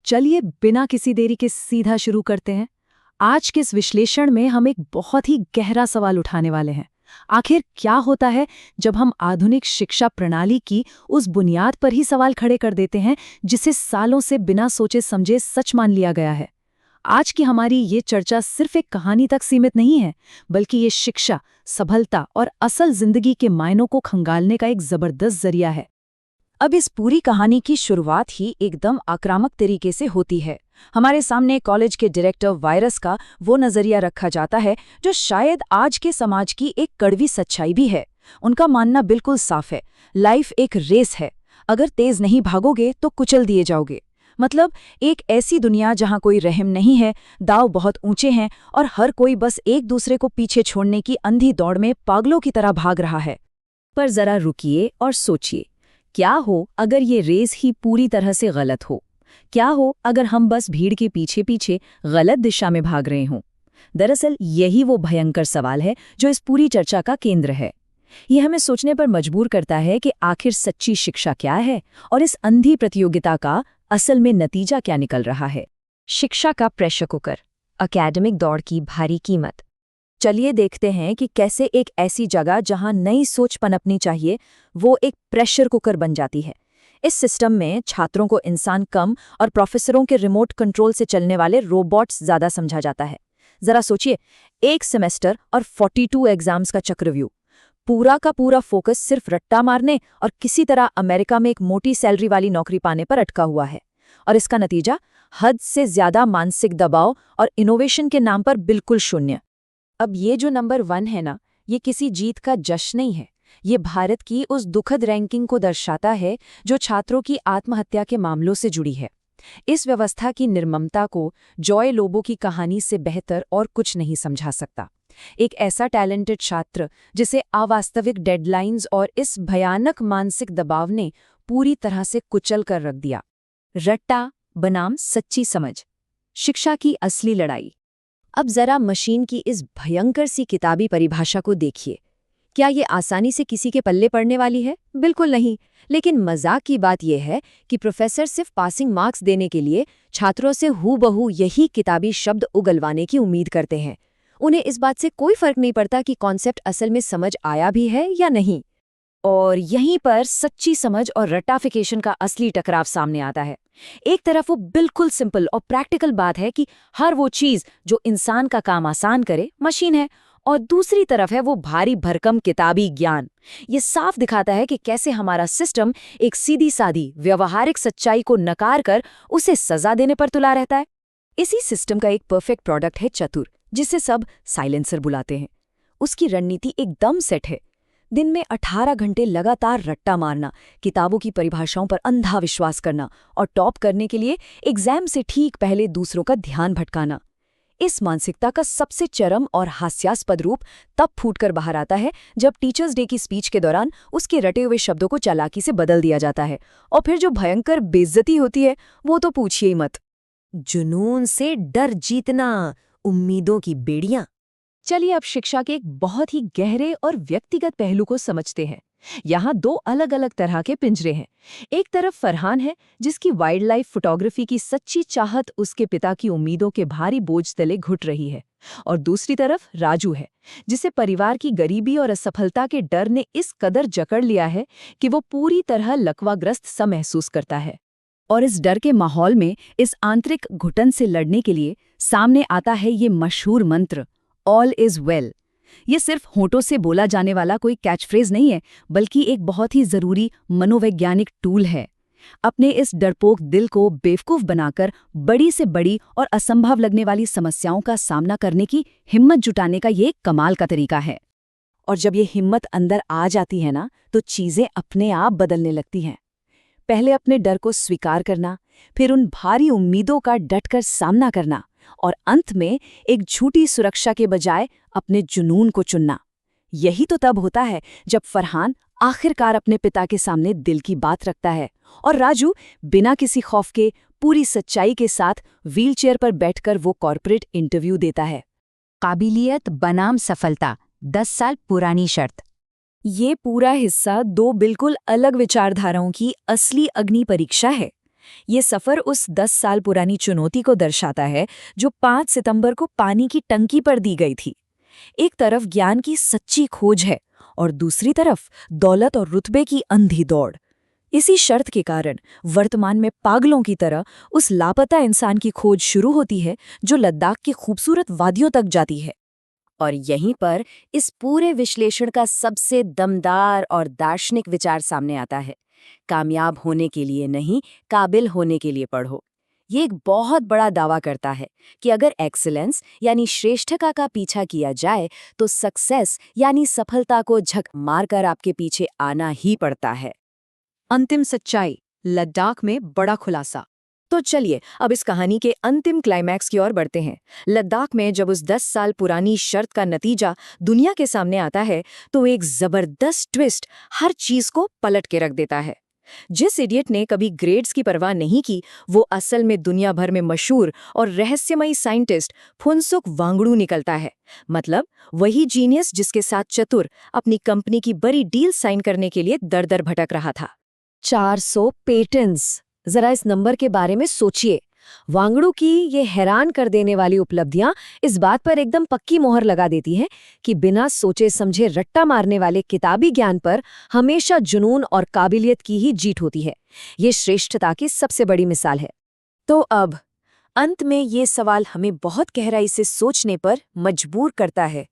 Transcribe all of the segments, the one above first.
चलिए बिना किसी देरी के सीधा शुरू करते हैं। आज के इस विश्लेषण में हम एक बहुत ही गहरा सवाल उठाने वाले हैं। आखिर क्या होता है जब हम आधुनिक शिक्षा प्रणाली की उस बुनियाद पर ही सवाल खड़े कर देते हैं जिसे सालों से बिना सोचे समझे सच मान लिया गया है। आज की हमारी ये चर्चा सिर्फ एक कहानी तक सीमित नहीं है, बल्कि ये शिक्षा, सफलता और असल जिंदगी के मायनों को खंगालने का एक जबरदस्त जरिया है। अब इस पूरी कहानी की शुरुआत ही एकदम आक्रामक तरीके से होती है। हमारे सामने कॉलेज के डायरेक्टर वायरस का वो नजरिया रखा जाता है जो शायद आज के समाज की एक कड़वी सच्चाई भी है। उनका मानना बिल्कुल साफ है, लाइफ एक रेस है, अगर तेज नहीं भागोगे तो कुचल दिए जाओगे। मतलब एक ऐसी दुनिया जहां कोई रहम नहीं है, दाव बहुत ऊंचे हैं और हर कोई बस एक दूसरे को पीछे छोड़ने की अंधी दौड़ में पागलों की तरह भाग रहा है। पर जरा रुकिए और सोचिए, क्या हो अगर ये रेस ही पूरी तरह से गलत हो? क्या हो अगर हम बस भीड़ के पीछे पीछे गलत दिशा में भाग रहे हों? दरअसल यही वो भयंकर सवाल है जो इस पूरी चर्चा का केंद्र है। ये हमें सोचने पर मजबूर करता है कि आखिर सच्ची शिक्षा क्या है और इस अंधी प्रतियोगिता का असल में नतीजा क्या निकल रहा है। शिक्षा का प्रेशर कुकर, एकेडमिक दौड़ की भारी कीमत। चलिए देखते हैं कि कैसे एक ऐसी जगह जहां नई सोच पनपनी चाहिए, वो एक प्रेशर कुकर बन जाती है। इस सिस्टम में छात्रों को इंसान कम और प्रोफेसरों के रिमोट कंट्रोल से चलने वाले रोबोट्स ज्यादा समझा जाता है। जरा सोचिए, एक सेमेस्टर और 42 एग्जाम्स का चक्रव्यूह, पूरा का पूरा फोकस सिर्फ रट्टा मारने और किसी तरह अमेरिका में एक मोटी सैलरी वाली नौकरी पाने पर अटका हुआ है। और इसका नतीजा हद से ज्यादा मानसिक दबाव और इनोवेशन के नाम पर बिल्कुल शून्य। अब ये जो नंबर 1 है ना, ये किसी जीत का जश्न नहीं है, ये भारत की उस दुखद रैंकिंग को दर्शाता है जो छात्रों की आत्महत्या के मामलों से जुड़ी है। इस व्यवस्था की निर्ममता को जॉय लोबो की कहानी से बेहतर और कुछ नहीं समझा सकता। एक ऐसा टैलेंटेड छात्र जिसे अवास्तविक डेडलाइंस और इस भयानक मानसिक दबाव ने पूरी तरह से कुचल कर रख दिया। रट्टा बनाम सच्ची समझ, शिक्षा की असली लड़ाई। अब जरा मशीन की इस भयंकर सी किताबी परिभाषा को देखिए। क्या ये आसानी से किसी के पल्ले पड़ने वाली है? बिल्कुल नहीं। लेकिन मजाक की बात यह है कि प्रोफेसर सिर्फ पासिंग मार्क्स देने के लिए छात्रों से हूबहू यही किताबी शब्द उगलवाने की उम्मीद करते हैं। उन्हें इस बात से कोई फर्क नहीं पड़ता कि कॉन्सेप्ट असल में समझ आया भी है या नहीं। और यहीं पर सच्ची समझ और रट्टाफिकेशन का असली टकराव सामने आता है। एक तरफ वो बिल्कुल सिंपल और प्रैक्टिकल बात है कि हर वो चीज जो इंसान का काम आसान करे मशीन है, और दूसरी तरफ है वो भारी भरकम किताबी ज्ञान। ये साफ दिखाता है कि कैसे हमारा सिस्टम एक सीधी सादी व्यवहारिक सच्चाई को नकार कर उसे सजा देने पर तुला रहता है। इसी सिस्टम का एक परफेक्ट प्रोडक्ट है चतुर, जिसे सब साइलेंसर बुलाते हैं। उसकी रणनीति एकदम सेट है। दिन में 18 घंटे लगातार रट्टा मारना, किताबों की परिभाषाओं पर अंधा विश्वास करना और टॉप करने के लिए एग्जाम से ठीक पहले दूसरों का ध्यान भटकाना। इस मानसिकता का सबसे चरम और हास्यास्पद रूप तब फूटकर बाहर आता है जब टीचर्स डे की स्पीच के दौरान उसके रटे हुए शब्दों को चालाकी से बदल दिया जाता है। और फिर जो भयंकर बेइज्जती होती है वो तो पूछिए ही मत। जुनून से डर जीतना, उम्मीदों की बेड़ियां। चलिए अब शिक्षा के एक बहुत ही गहरे और व्यक्तिगत पहलू को समझते हैं। यहाँ 2 अलग अलग तरह के पिंजरे हैं। एक तरफ फरहान है, जिसकी वाइल्ड लाइफ फोटोग्राफी की सच्ची चाहत उसके पिता की उम्मीदों के भारी बोझ तले घुट रही है। और दूसरी तरफ राजू है, जिसे परिवार की गरीबी और असफलता के डर ने इस कदर जकड़ लिया है कि वो पूरी तरह लकवाग्रस्त सा महसूस करता है। और इस डर के माहौल में इस आंतरिक घुटन से लड़ने के लिए सामने आता है ये मशहूर मंत्र, ऑल इज वेल। ये सिर्फ होंठों से बोला जाने वाला कोई कैचफ्रेज नहीं है, बल्कि एक बहुत ही जरूरी मनोवैज्ञानिक टूल है। अपने इस डरपोक दिल को बेवकूफ बनाकर बड़ी से बड़ी और असंभव लगने वाली समस्याओं का सामना करने की हिम्मत जुटाने का ये कमाल का तरीका है। और जब ये हिम्मत अंदर आ जाती है ना, तो चीजें अपने आप बदलने लगती हैं। पहले अपने डर को स्वीकार करना, फिर उन भारी उम्मीदों का डटकर सामना करना, और अंत में एक झूठी सुरक्षा के बजाय अपने जुनून को चुनना। यही तो तब होता है जब फरहान आखिरकार अपने पिता के सामने दिल की बात रखता है और राजू बिना किसी खौफ के पूरी सच्चाई के साथ व्हीलचेयर पर बैठकर वो कॉर्पोरेट इंटरव्यू देता है। काबिलियत बनाम सफलता, 10 साल पुरानी शर्त। ये पूरा हिस्सा 2 बिल्कुल अलग विचारधाराओं की असली अग्नि परीक्षा है। ये सफ़र उस 10 साल पुरानी चुनौती को दर्शाता है जो 5 सितंबर को पानी की टंकी पर दी गई थी। एक तरफ ज्ञान की सच्ची खोज है और दूसरी तरफ दौलत और रुतबे की अंधी दौड़। इसी शर्त के कारण वर्तमान में पागलों की तरह उस लापता इंसान की खोज शुरू होती है जो लद्दाख की खूबसूरत वादियों तक जाती है। और यहीं पर इस पूरे विश्लेषण का सबसे दमदार और दार्शनिक विचार सामने आता है। कामयाब होने के लिए नहीं, काबिल होने के लिए पढ़ो। ये एक बहुत बड़ा दावा करता है कि अगर एक्सीलेंस यानी श्रेष्ठता का पीछा किया जाए तो सक्सेस यानी सफलता को झक मारकर आपके पीछे आना ही पड़ता है। अंतिम सच्चाई, लद्दाख में बड़ा खुलासा। तो चलिए अब इस कहानी के अंतिम क्लाइमैक्स की ओर बढ़ते हैं। लद्दाख में जब उस 10 साल पुरानी शर्त का नतीजा दुनिया के सामने आता है तो एक जबरदस्त ट्विस्ट हर चीज को पलट के रख देता है। जिस इडियट ने कभी ग्रेड्स की परवाह नहीं की, वो असल में दुनिया भर में मशहूर और रहस्यमयी साइंटिस्ट फुनसुक वांगडू निकलता है। मतलब वही जीनियस जिसके साथ चतुर अपनी कंपनी की बड़ी डील साइन करने के लिए दर-दर भटक रहा था। 400 पेटेंट्स। जरा इस नंबर के बारे में सोचिए। वांगडू की ये हैरान कर देने वाली उपलब्धियां इस बात पर एकदम पक्की मोहर लगा देती हैं कि बिना सोचे समझे रट्टा मारने वाले किताबी ज्ञान पर हमेशा जुनून और काबिलियत की ही जीत होती है। ये श्रेष्ठता की सबसे बड़ी मिसाल है। तो अब अंत में ये सवाल हमें बहुत गहराई से सोचने पर मजबूर करता है।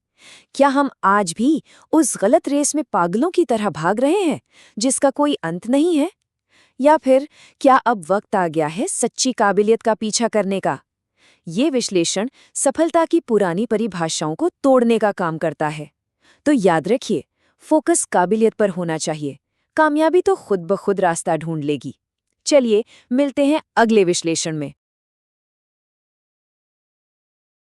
क्या हम आज भी उस गलत रेस में पागलों की तरह भाग रहे हैं जिसका कोई अंत नहीं है? या फिर क्या अब वक्त आ गया है सच्ची काबिलियत का पीछा करने का? ये विश्लेषण सफलता की पुरानी परिभाषाओं को तोड़ने का काम करता है। तो याद रखिए, फोकस काबिलियत पर होना चाहिए। कामयाबी तो खुद ब खुद रास्ता ढूंढ लेगी। चलिए मिलते हैं अगले विश्लेषण में।